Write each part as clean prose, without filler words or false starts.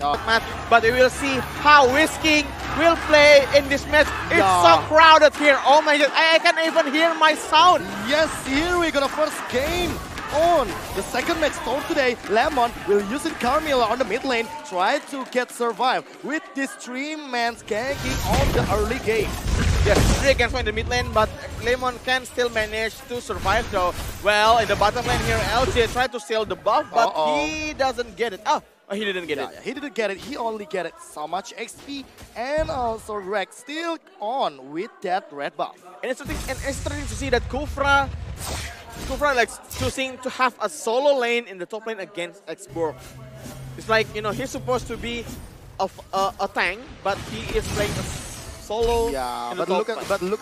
match, but we will see how Whisking will play in this match. It's so crowded here. Oh my god, I can't even hear my sound. Yes, here we got a first game on the second match start today. Lemon will use it Carmilla on the mid lane, try to get survive with this 3-man ganking on the early game. Yes, 3 against 1 in the mid lane, but Lemon can still manage to survive though. Well, in the bottom lane here, LJ tried to steal the buff, but he doesn't get it. Oh, he didn't get it. Yeah, he didn't get it. He only get it so much XP, and also Rex still on with that red buff. And it's interesting to see that Kufra likes choosing to have a solo lane in the top lane against Xborg. It's like, you know, he's supposed to be a tank, but he is playing a solo. Yeah, but look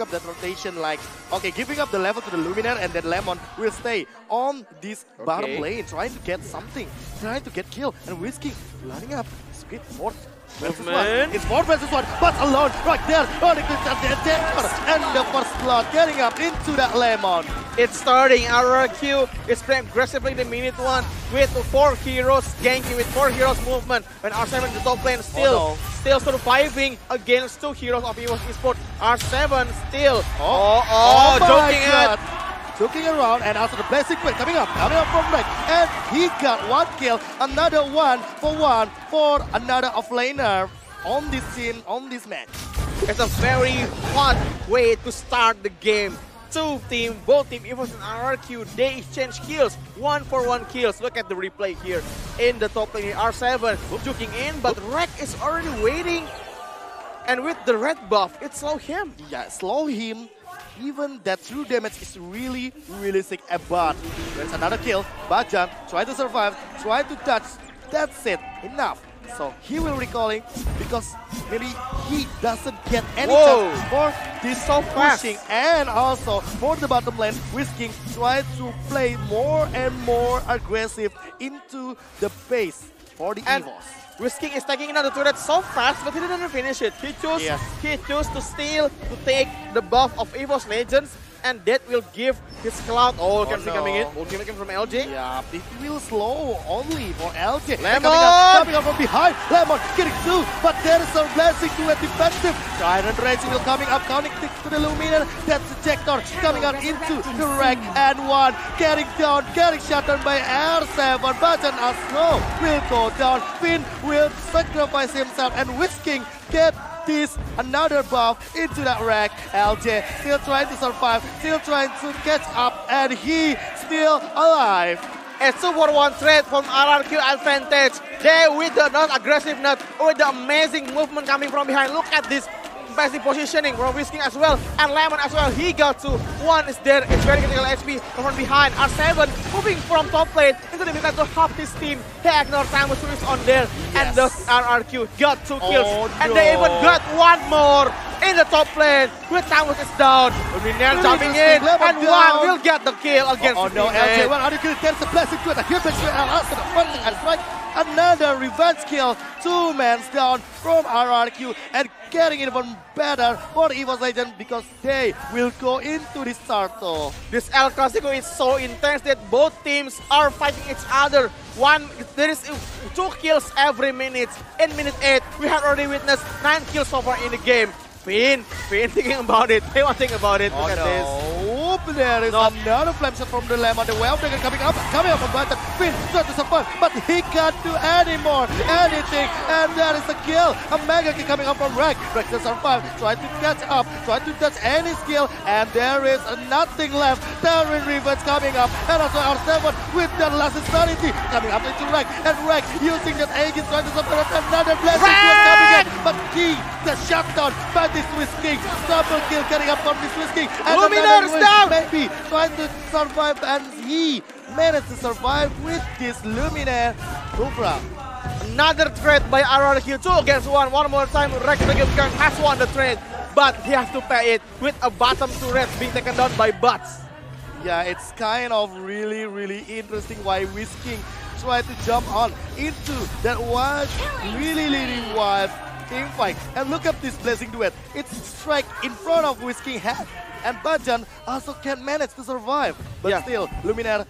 at that rotation. Like, okay, giving up the level to the Luminaire, and then Lemon will stay on this bottom lane, trying to get something, trying to get kill, and Whisking lining up. Sweet fourth. It's 4 versus 1, but alone right there. Oh, the attacker and the first blood getting up into that Lemon. It's starting. RRQ is playing aggressively in the minute 1 with 4 heroes ganking, with 4 heroes movement. When R7 in the top lane still surviving against 2 heroes of EVOS Esports. R7 still. Joking around, and also the blessing quick coming up from Rex, and he got 1 kill, another 1 for another offlaner on this scene, on this match. It's a very hot way to start the game. Both team EVOS and RRQ, they exchange kills, 1-for-1 kills. Look at the replay here in the top lane. R7 juking in, but Rex is already waiting, and with the red buff, it slow him. Yeah, slow him. Even that true damage is really sick. But there's another kill. Bajan try to survive, try to touch. That's it, enough. So he will recalling because maybe he doesn't get any chance for this pushing. And also for the bottom lane, Whisking try to play more and more aggressive into the base for the EVOS. Whisking is taking another turret so fast, but he didn't finish it. He chose to steal, to take the buff of EVOS Legends, and that will give his cloud. Can see coming in. Ultimate from LJ. Yeah, it will slow only for LJ. Lemon! Coming up from behind. Lemon getting through, but there is a blessing to a defensive. Tyrant Raging will coming up, connecting to the Luminaire. That's the Jector coming up into the wreck, and 1 getting down, getting shut down by R7. Bajan Asno will go down. Finn will sacrifice himself, and Whisking get this another buff into that rack. LJ still trying to survive, still trying to catch up, and he still alive. A 2-for-1 trade from RRQ advantage. They with the not aggressiveness, with the amazing movement coming from behind. Look at this passive positioning from Whisking as well, and Lemon as well. He got 2. 1 is there. It's very critical HP from behind. R7 moving from top lane into the middle to help his team. They ignore Tamus, who is on there, and thus RRQ got 2 kills, and they even got 1 more in the top lane. With Tamus is down, Luminaire jumping in, and 1 will get the kill against LJ. Well, RRQ, there's a blessing to it. Here, another revenge kill. 2 men down from RRQ, and getting even better for EVOS Legends because they will go into this turtle. This El Clasico is so intense that both teams are fighting each other. There is 2 kills every minute. In minute 8, we have already witnessed 9 kills so far in the game. Finn thinking about it. They want to think about it. Look at this. There is another flame shot from the Lemon. The Well Dagger coming up from Bajan. Finn trying to survive, but he can't do anything. And there is a kill. A mega kill coming up from Rex. Rex to survive, try to catch up, try to touch any skill, and there is nothing left. Terran Revenge coming up, and also R7 with the last insanity coming up into Rex. And Rex using that Aegis trying to survive. Another blessing coming in, but he the shutdown by this Whisking. Double kill getting up from this Whisking. Luminaire's down! Maybe trying to survive, and he managed to survive with this Luminaire. Kufra. Another trade by RRQ, 2 against 1. One more time, Rex has won the trade, but he has to pay it with a bottom turret being taken down by Butts. Yeah, it's kind of really interesting why Whisking tried to jump on into that wild, really wild team fight. And look at this blessing duet. It's strike in front of Whisking head, and Bajan also can manage to survive. But still, Luminaire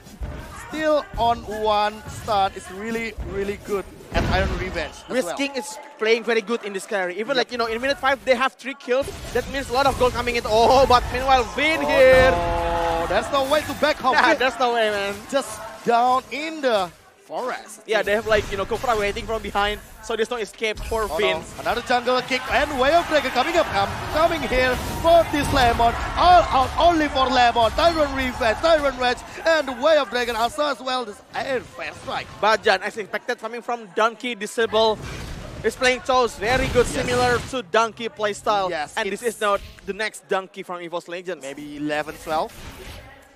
still on one start is really, really good at Iron Revenge as well. Whisking is playing very good in this carry. Even like, you know, in minute 5, they have 3 kills. That means a lot of gold coming in. Oh, but meanwhile, Vin here. No, there's no way to back home. Nah, there's no way, man. Just down in the forest. Yeah, they have like, you know, Kufra waiting from behind. So there's no escape for Vin. No. Another jungle kick and Way of Dragon coming up. Coming here for this Lemon. All out only for Lemon. Tyrant Revenge, Tyrant Rage, and Way of Dragon also as well. This Air Fair Strike. Bajan, as expected, coming from Donkey Disable. Is playing Toes, very good, similar to Donkey playstyle. Yes, and this is now the next Donkey from EVOS Legends. Maybe 11, 12.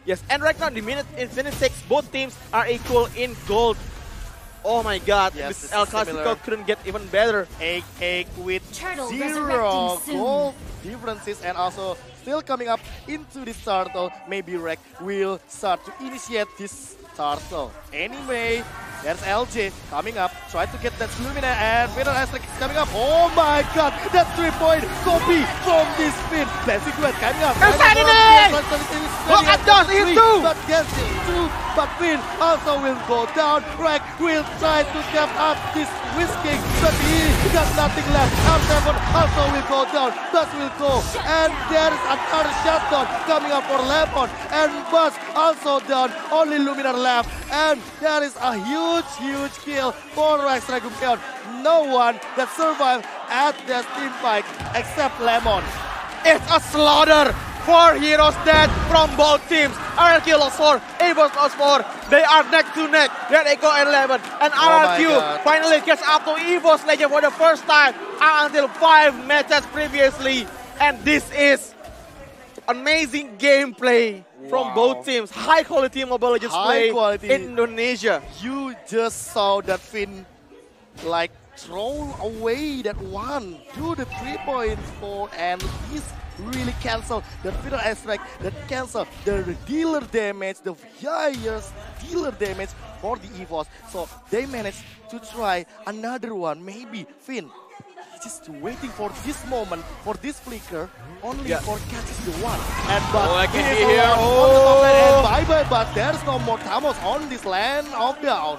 Yes, and right now in minute 6, both teams are equal in gold. Oh my god, Yes, this El Clasico couldn't get even better. Egg with Turtle 0 resurrecting soon. gold differences and also still coming up into this turtle. Maybe Rek will start to initiate this turtle. Anyway, there's LJ coming up, try to get that Lumina and Peter Asterix coming up. Oh my god, that 3-point copy from this spin. Blessing Duet coming up. Look at those, he's 2! But gets it 2, but Finn also will go down. Rek will try to get up this Whisking, but he got nothing left. R7 also will go down, Buzz will go. And there is another shutdown coming up for Lemon. And Buzz also down, only Luminar left. And there is a huge kill for Rex Dragon. No one that survived at this team fight except Lemon. It's a slaughter! 4 heroes dead from both teams. RRQ lost 4, EVOS lost 4. They are neck to neck. Red Echo and Lemon. And RRQ finally gets up to EVOS Legend for the first time until 5 matches previously. And this is amazing gameplay from both teams. High quality Mobile Legends play in Indonesia. You just saw that Finn like throw away that one, do the 3 points for, and he's really cancel the Peter Asterix, that cancel the dealer damage, the highest dealer damage for the EVOS. So they managed to try another one. Maybe Finn just waiting for this moment, for this flicker, only for catching the one. And but I can he be is here. alone and bye-bye, but there's no more Tamos on this land of down.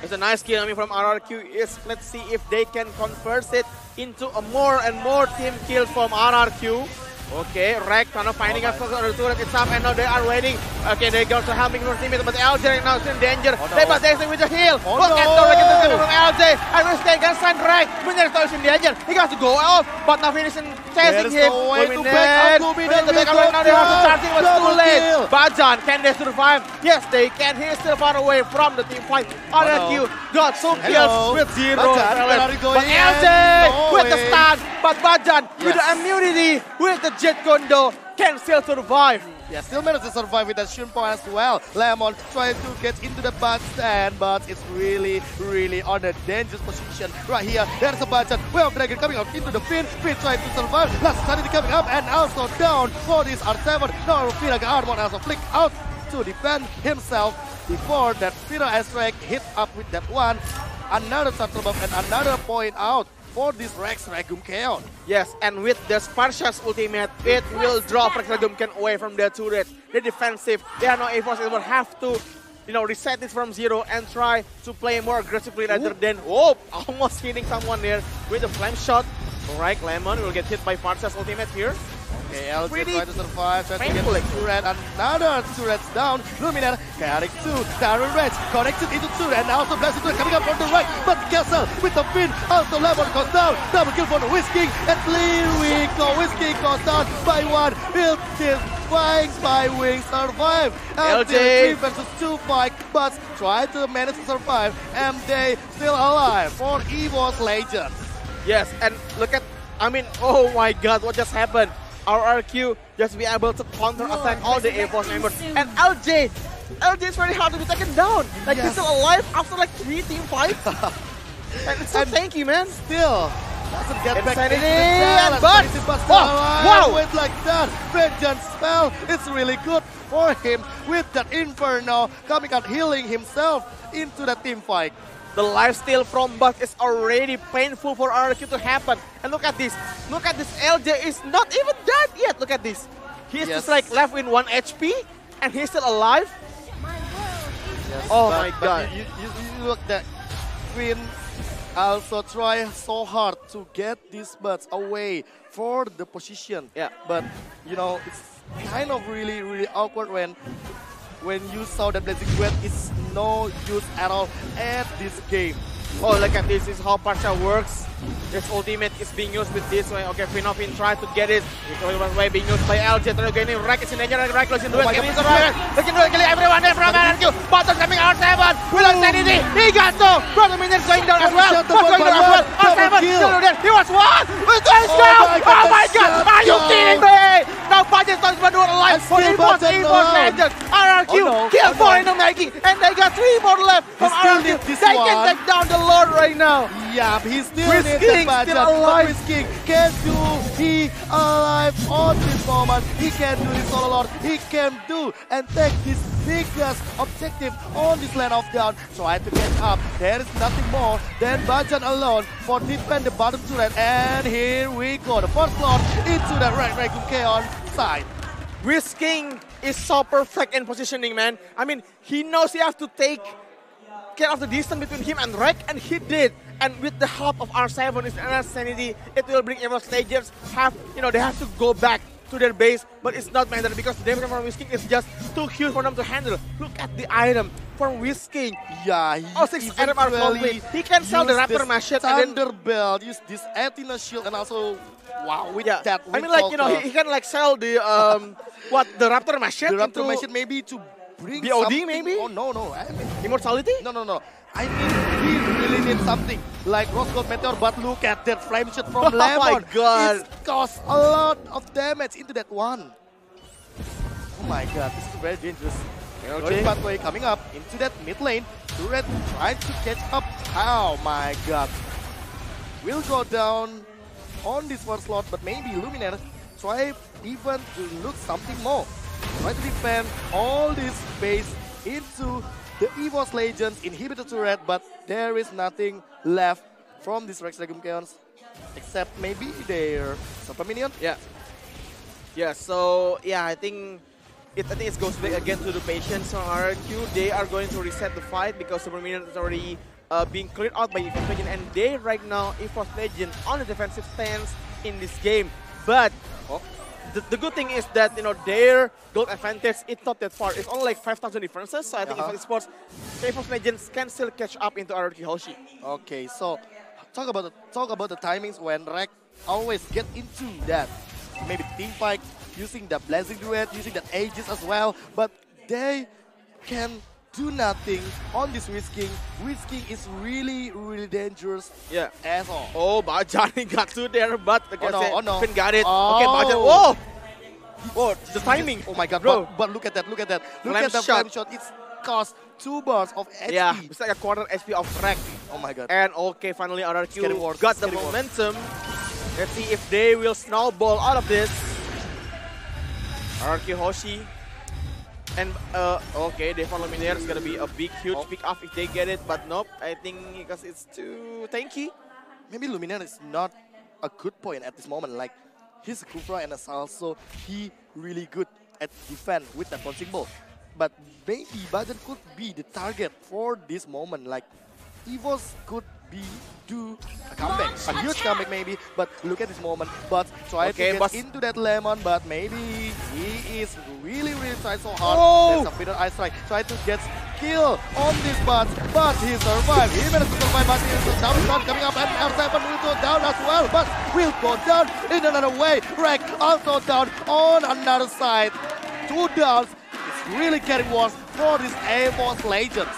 It's a nice kill coming from RRQ. Let's see if they can convert it into a more and more team kills from RRQ. Okay, Rek kind of finding us on the turret itself, and now they are waiting. Okay, they got to helping from teammate, but LJ now is in danger. They must dancing with the heal. Look at the Rek from LJ. And we stay against Sun Rek. Winner is in danger. He got to go off, but now finishing chasing him. No way to back up. Now they have to starting, but too late. Bajan, can they survive? Yes, they can. He is still far away from the team fight. RRQ got some kills with 0. But LJ with the stun, but Bajan with the immunity, with the Jet Kondo can still survive. Yeah, still managed to survive with that Shunpo as well. Lemon trying to get into the bad stand, but it's really on a dangerous position right here. There's a budget. Way of Dragon coming out into the Finn. Finn trying to survive. Last sanity coming up and also down for this R7. Now Firaga Armor also flick out to defend himself before that Fira Astrek hit up with that one. Another turtle buff and another point out for this Rex Regum Chaos. Yes, and with the Spartia's ultimate, it will drop Rex Regum away from their turret. They're defensive. They are not EVOS. They will have to, you know, reset this from 0 and try to play more aggressively rather than almost hitting someone there with a flame shot. Alright, Lemon will get hit by Spartia's ultimate here. Okay, LJ trying to survive, trying to get the turret, another turret down. Luminar, chaotic 2, Tyrant Rage, connected into turret, and also Blessed Turret coming up from the right, but Castle with the pin, also Lemon goes down, double kill for the Whisking, and here we go, Whisking goes down by 1, build this, flying by wing, survive, LJ 3 versus 2 fight, but try to manage to survive, and they still alive for EVOS Legends. Yes, and look at, I mean, oh my god, what just happened? RRQ just be able to counter attack all the EVOS members. And LJ is very hard to be taken down. Like he's still alive after like 3 team fights. And it's so tanky, man. Still doesn't get back Insanity into and Buzz. Wow! With like that, Vengeance spell. It's really good for him with that Inferno coming out, healing himself into the team fight. The lifesteal from Buzz is already painful for RRQ to happen. And look at this. Look at this. LJ is not even dead yet. Look at this. He's just like left with 1 HP and he's still alive. Oh But- my but god. You look that Queen also try so hard to get these birds away for the position. Yeah. But you know, it's kind of really awkward when you saw that Blazing Duet is no use at all at this game. Oh, look at this. This is how Pacha works. This ultimate is being used with this way. Okay, Finopin tried to get it. It's only one way being used by LJ. Trying to get in. Rack is in danger. Rack looking to it. Can he survive? Looking to kill everyone there from RRQ. Bottom coming R7. Will Sanity. He got to. Brother Minions going down as well. What's going down as well? R7 still there. He was one. With the down. Oh my god. Are you kidding me? Now Pacha starts to do it alive for EVOS Legends. RRQ. Kill 4 in the making. And they got 3 more left from RRQ. They can take down the Lord right now. Yeah, he still Whiz needs King the still budget. alive. Whiz King can do he alive on this moment. He can do this all alone. He can do and take this biggest objective on this land of down. Try to get up. There is nothing more than Bajan alone for defend the bottom turret. And here we go. The first slot into the RRQ Chaos side. Whiz King is so perfect in positioning, man. I mean, he knows he has to take care of the distance between him and Rek, and he did. And with the help of R7 and Sanity, it will bring EVOS Legends they have to go back to their base, but it's not mandatory because the damage from Whiz King is just too huge for them to handle. Look at the item from Whiz King. Yeah, he 6 item are complete. He can sell the Raptor Machete and then Thunderbelt, use this Athena shield, and also wow with that. I mean, like he can like sell the the Raptor Machete. The Raptor Machete maybe to bring BOD something. maybe? Oh no. I mean, Immortality? no. I mean, we really need something like Rose Gold Meteor, but look at that flame shot from Lemon. Oh my god. It costs a lot of damage into that one. Oh my god, this is very dangerous. Going pathway coming up into that mid lane. Turret trying to catch up. Oh my god. Will go down on this first slot, but maybe Luminaire try even to look something more. Try to defend all this base into the EVOS Legends inhibitor turret, but there is nothing left from this Rex Legion Chaos except maybe their super minion. Yeah, so I think it goes back again to the patience on RRQ. They are going to reset the fight because Super Minion is already being cleared out by EVOS Legend, and they right now EVOS Legend on the defensive stance in this game. But the good thing is that their gold advantage is not that far. It's only like 5,000 differences. So I think EVOS Legends can still catch up into RRQ HOSHI. Okay, so talk about the timings when Rek always get into that. Maybe team fight using the Blazing Duet, using that Aegis as well, but they can do nothing on this Whiz King. Whiz King is really dangerous. Yeah. As all. Oh, Bajani got to there, but Oh no. Finn got it. Oh. Okay, Bajan. Whoa! Whoa, the timing. Oh my god, bro. but look at that. Look at the shot. flame shot. It's cost 2 bars of HP. Yeah, it's like a quarter HP of Rek. Oh my god. And okay, finally Scary RRQ wars, got the scary wars. momentum. Let's see if they will snowball out of this. RRQ HOSHI. And okay, they follow Luminaire. It's gonna be a huge pick off if they get it, but nope. I think because it's too tanky. Maybe Luminaire is not a good point at this moment. Like, he's a Kufra and also he really good at defense with that punching ball. But maybe Bajan could be the target for this moment. Like, EVOS could do a comeback, a huge comeback maybe. But look at this moment. But try to get into that Lemon, but maybe he is really trying so hard. Oh. There's a bitter ice strike. Try to get kill on this but he survived. He managed to survive, but he is a down shot coming up, and R7 will go down as well, but will go down in another way. Rek also down on another side. 2 downs. It's really getting worse for this EVOS Legends.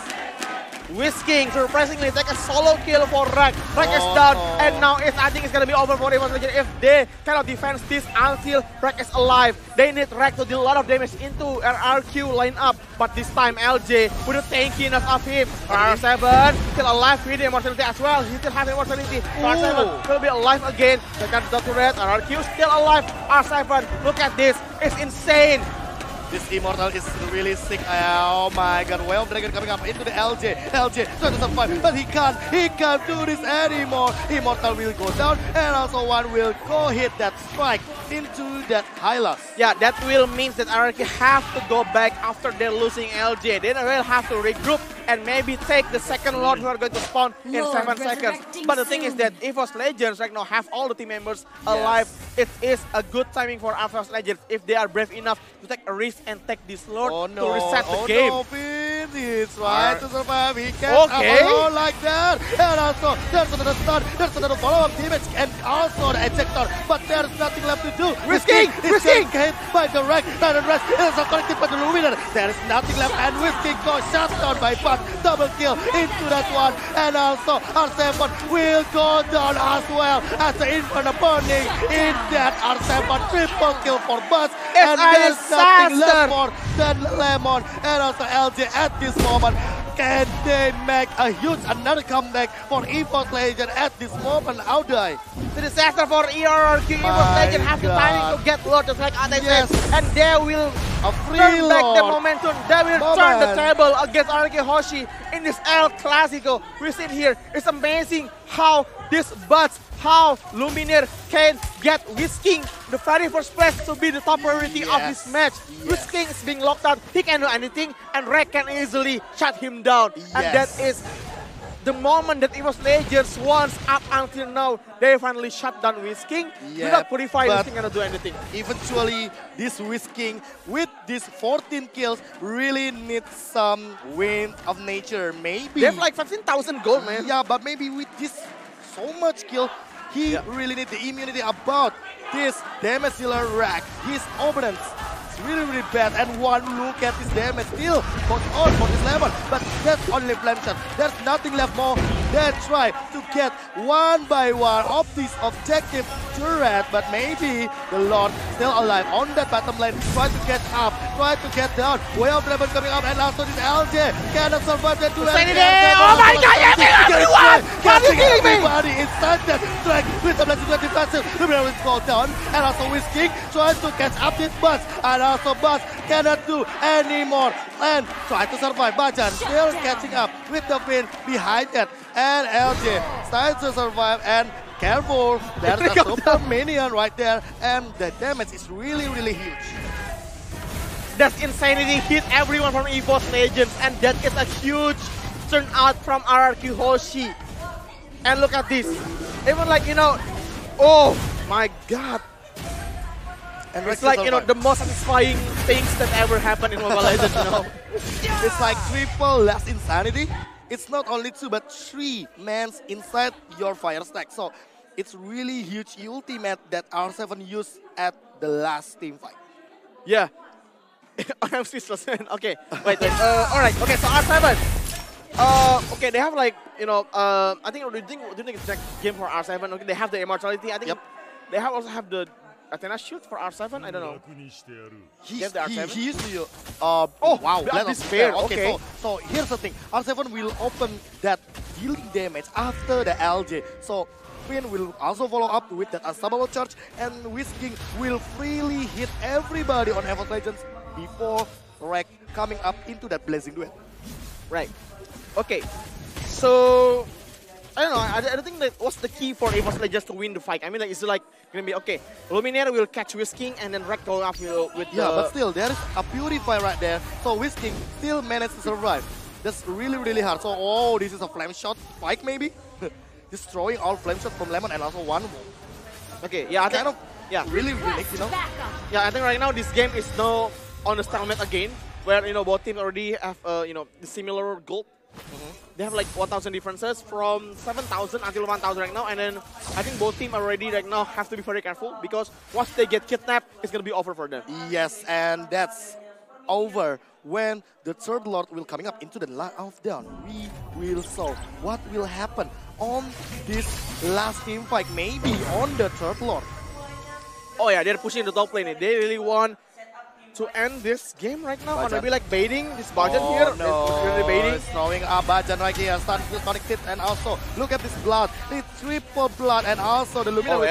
Whiz King surprisingly take a solo kill for Rek. Rek is down, and now I think it's gonna be over for EVOS Legends if they cannot defend this until Rek is alive. They need Rek to deal a lot of damage into RRQ lineup, but this time LJ with the tankiness of him. R7 still alive with the immortality as well. He still has immortality. R7 will be alive again. They got the turret. RRQ still alive. R7, look at this. It's insane. This Immortal is really sick. Oh my god, Wave Dragon coming up into the LJ. LJ trying to survive, but he can't do this anymore. Immortal will go down, and also one will go hit that strike into that Hylas. Yeah, that will means that RRQ have to go back after they're losing LJ. They will have to regroup and maybe take the second Lord who are going to spawn in 7 seconds. But the thing is that EVOS Legends right now have all the team members alive. It is a good timing for EVOS Legends if they are brave enough to take a risk and take this Lord to reset the game. No, Finn, he's trying to survive. He can't alone like that. And also, there's another stun, there's another follow-up damage, and also the ejector. But there's nothing left to do. Risking! Hit by the Wreck. Titan Rest is also connected by the Luminator. There is nothing left, and Whisking goes shut down by Buck. Double kill into that one. And also, R7 will go down as well as the Inferno burning in that R7 triple kill for Buzz. And there's nothing left for the Lemon and also LJ at this moment. Can they make a huge another comeback for EVOS Legend at this moment? Audai. The disaster for RRQ. EVOS Legend have the timing to get Lord just like Ade said. And they will turn back the momentum. They will turn the table against RRQ HOSHI in this El Clasico. We see here. It's amazing how this Buzz, how Luminaire can get Whisking the very first place to be the top priority of this match. Whisking is being locked out. He can do anything, and Rek can easily shut him down. And that is the moment that EVOS Legends wants up until now. They finally shut down Whisking. Without Purify, Whisking cannot do anything. Eventually, this Whisking with these 14 kills really needs some wind of nature. Maybe. They have like 15,000 gold, man. Yeah, but maybe with this so much kill, he really needs the immunity about this damage dealer Rack. His opponents is really bad, and one look at this damage still goes on for this level. But that's only flame shot. There's nothing left more. They try to get one by one of this objective turret, but maybe the Lord still alive on that bottom lane. Try to get up, try to get down. Way of Dragon coming up, and also this LJ cannot survive that duel. Oh my god, everyone! Catching everybody inside that strike with the blessing 20 faster. The mirror is go down, and also Whisking tries to catch up this Buzz, and also Buzz cannot do anymore and try to survive. Bajan still catching up with the pin behind it, and LJ tries to survive. And careful, there's a super minion right there, and the damage is really huge. That Insanity hit everyone from EVOS Legends, and that is a huge turnout from RRQ HOSHI. And look at this. Even like, you know, oh my god. And it's like, you know, the most satisfying things that ever happened in Mobile Legends, you know. It's like triple last Insanity. It's not only 2 but 3 mans inside your fire stack. So it's really huge ultimate that R7 used at the last team fight. Yeah. I'm speechless. Okay, wait. Alright, okay, so R7. Okay, they have like, you know, I think, do you think it's next game for R7? Okay, they have the immortality. I think they also have the Athena shield for R7. I don't know. He used to. Oh wow, that is fair. Okay, so here's the thing. R7 will open that healing damage after the LJ. So Finn will also follow up with that unstoppable charge, and Whisking will freely hit everybody on EVOS Legends before Rek coming up into that blazing duel. Right. Okay. So I don't know. I don't think that what's the key for EVOS Legends to win the fight. I mean, like, is it like gonna be okay? Luminaire will catch Whisking, and then Rek go up with but still there is a Purify right there. So Whisking still managed to survive. That's really hard. So this is a flame shot fight maybe. Destroying all flame shots from Lemon and also one. Okay, yeah, I think, really, you know. Yeah, I think right now this game is now on the stalemate again, where you know both teams already have you know the similar gold. They have like 1,000 differences from 7,000 until 1,000 right now, and then I think both teams already right now have to be very careful because once they get kidnapped, it's gonna be over for them. Yes, and that's over when the third Lord will coming up into the line of down. We will saw what will happen on this last team fight, maybe on the third Lord. Oh yeah, they're pushing the top lane. They really want to end this game right now, or maybe like baiting this budget here. No. It's really baiting. is throwing up Bajan right here. Stun still connected, and also look at this blood. It's triple blood, and also the Lumina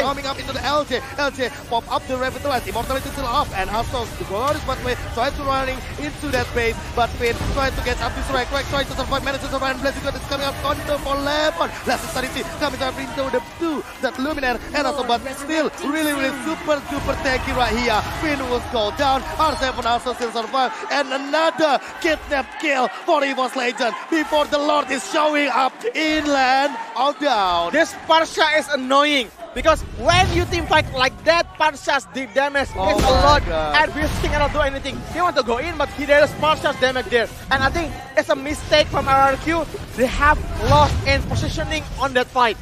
coming up into the LJ. LJ pop up the Revitalize. Immortality still up, and also the Glorious Pathway trying to running into that base, but Finn trying to get up this Rek. Rek trying to survive, manage to survive, and Blessing God is coming up counter for Lemon. Last Insanity coming up into the 2, that Luminaire, and also but still really super tanky right here. Finn will go down, R7 also still survive, and another kidnap kill for EVOS Legend before the Lord is showing up inland all down. This Parsha is annoying because when you team fight like that, Parsha's deep damage is a lot, and Wisking cannot do anything. He want to go in, but there is Parsha's damage there, and I think it's a mistake from RRQ. They have lost in positioning on that fight.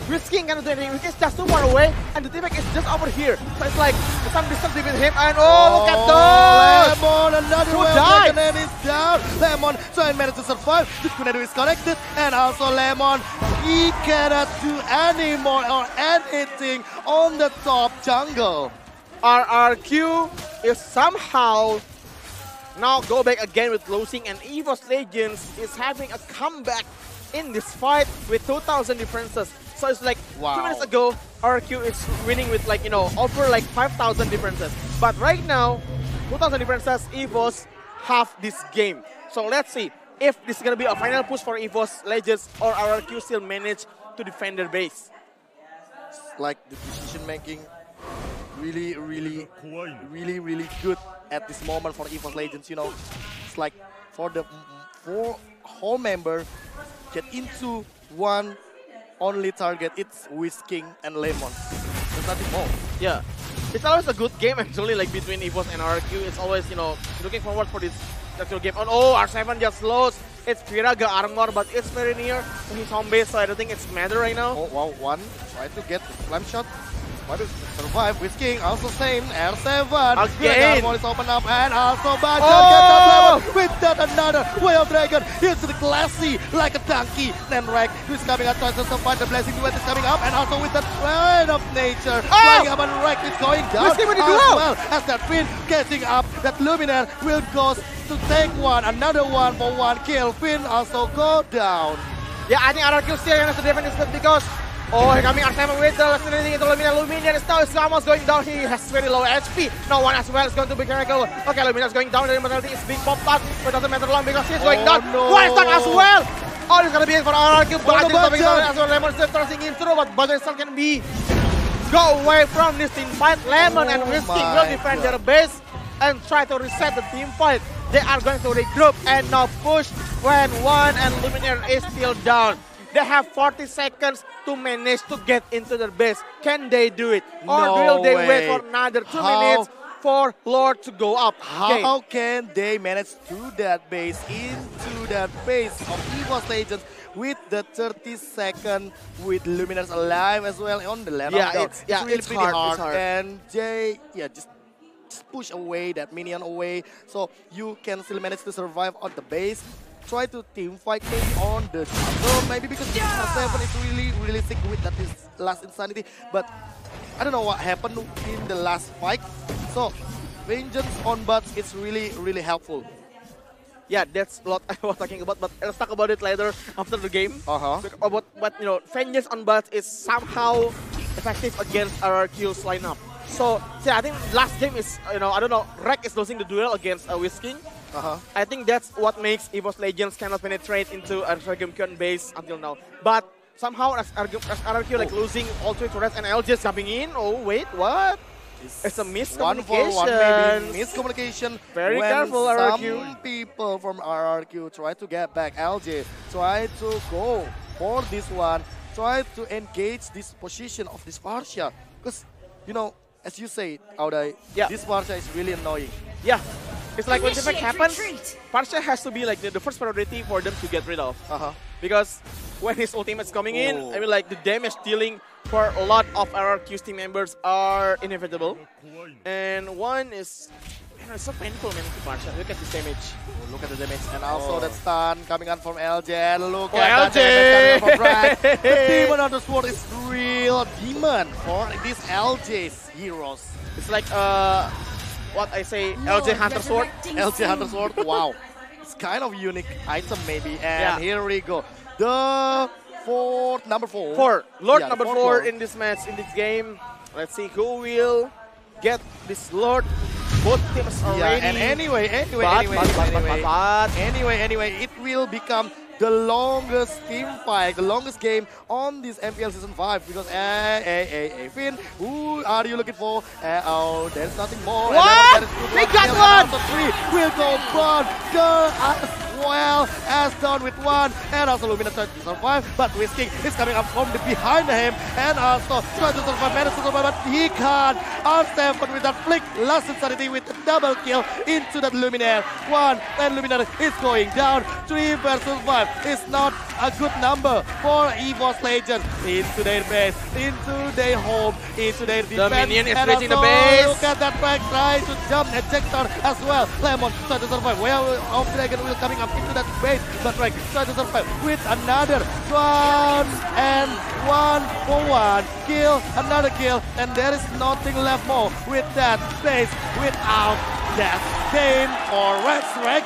Wisking cannot do anything. Wisking is just too far away, and the teammate is just over here. So it's like some distance between him and look at those! Lemon, another well and is down. Lemon trying to manage to survive. The tornado is connected, and also Lemon, he cannot do any more or anything on the top jungle. RRQ is somehow now go back again with losing, and EVOS Legends is having a comeback in this fight with 2,000 differences. So it's like 2 minutes ago, RRQ is winning with like, over like 5,000 differences. But right now, 2,000 differences, EVOS have this game. So let's see if this is going to be a final push for EVOS Legends or RRQ still manage to defend their base. It's like the decision making really good at this moment for EVOS Legends, It's like for the 4 whole member get into one only target, it's Wisking and Lemon. There's nothing more. Yeah. It's always a good game actually, like between EVOS and RRQ. It's always, looking forward for this actual game. Oh, R7 just lost. It's Piraga armor, but it's very near to his home base, so I don't think it's matter right now. Oh, wow, one. Try to get the flame shot. But to survive, Wisking also same. R7. Again. One is open up, and also Bajan gets that level with that another Whale Dragon. Hits the glassy like a donkey. Then Rek is coming up, tries to survive. The Blessing Duet is coming up, and also with that Train of Nature. Flying up, and Rek is going down as well as that Finn catching up. That Luminaire will go to take another one for 1 kill. Finn also go down. Yeah, I think RRQ still has to defend this because here coming R7 with the last into Luminaire. Luminaire is now almost going down. He has very low HP. No one as well is going to be critical. Okay, Luminaire is going down. The immortality is being popped up, but doesn't matter long because he's going down. One is done as well. Oh, this is going to be it for RRQ. Bajan is coming down as well. Lemon is thrusting him through, but Bajan still can be go away from this team fight. Lemon and Wisking will defend their base and try to reset the team fight. They are going to regroup and now push when one and Luminaire is still down. They have 40 seconds to manage to get into their base. Can they do it? Or will they wait for another 2 minutes for Lord to go up? How can they manage to that base into that base of EVOS Legends with the 30 second with Luminaires alive as well on the land? It's really pretty hard. And they just push away that minion away, so you can still manage to survive on the base. Try to team fight maybe on the jungle, maybe because R7 is really sick with that last Insanity, but I don't know what happened in the last fight. So vengeance on bots is really helpful. Yeah, that's what I was talking about, but let's talk about it later after the game. But vengeance on bots is somehow effective against RRQ's lineup. So I think last game is, I don't know, Rek is losing the duel against Wisking. I think that's what makes EVOS Legends cannot penetrate into RRQ base until now. But somehow as RRQ like losing all 3 turrets and LJ jumping in. Oh wait, what? It's a miscommunication. 1 for 1 maybe. Miscommunication. Very careful, RRQ. Some people from RRQ try to get back LJ, try to go for this one, try to engage this position of this Parsha. Because, as you say, Audai, this Parsha is really annoying. Yeah. It's like when something happens, Parsha has to be like the first priority for them to get rid of. Because when his ultimate's coming in, I mean like the damage dealing for a lot of RRQ's team members are inevitable. And one is, it's so painful, man, to Parsha. Look at this damage. Look at the damage. And also that stun coming on from LJ. Look at that damage coming from Brad. The demon on the sword is real demon for these LJ's heroes. It's like what I say, LJ Hunter Sword. LJ Hunter Sword, wow. It's kind of unique item maybe. And Yeah. here we go. The number 4. Lord Yeah, number fourth 4 Lord. in this match, in this game. Let's see who will get this Lord. Both teams are Yeah, ready. and anyway, it will become the longest team fight, the longest game on this MPL Season 5 because Finn, who are you looking for? Oh, there's nothing more. What? And then They got kill, one! and also 3 will go Bron, girl as well as done with 1, and also Lumina tries to survive, but Whisking is coming up from the behind him, and also tries to survive, manages to survive, but he can't. R7 with that flick, last insanity with a double kill into that Luminaire. 1, and Luminaire is going down. 3 versus 5 is not a good number for EVOS Legends. Into their base, into their home, into their defense. minion is and reaching the also base. Look at that back, trying to jump ejector as well. Lemon tries to survive. Well, Dragon will coming up into that base, but Drake tries to survive with another 1-for-1 kill, another kill, and there is nothing left more with that base without that game for Red Dragon.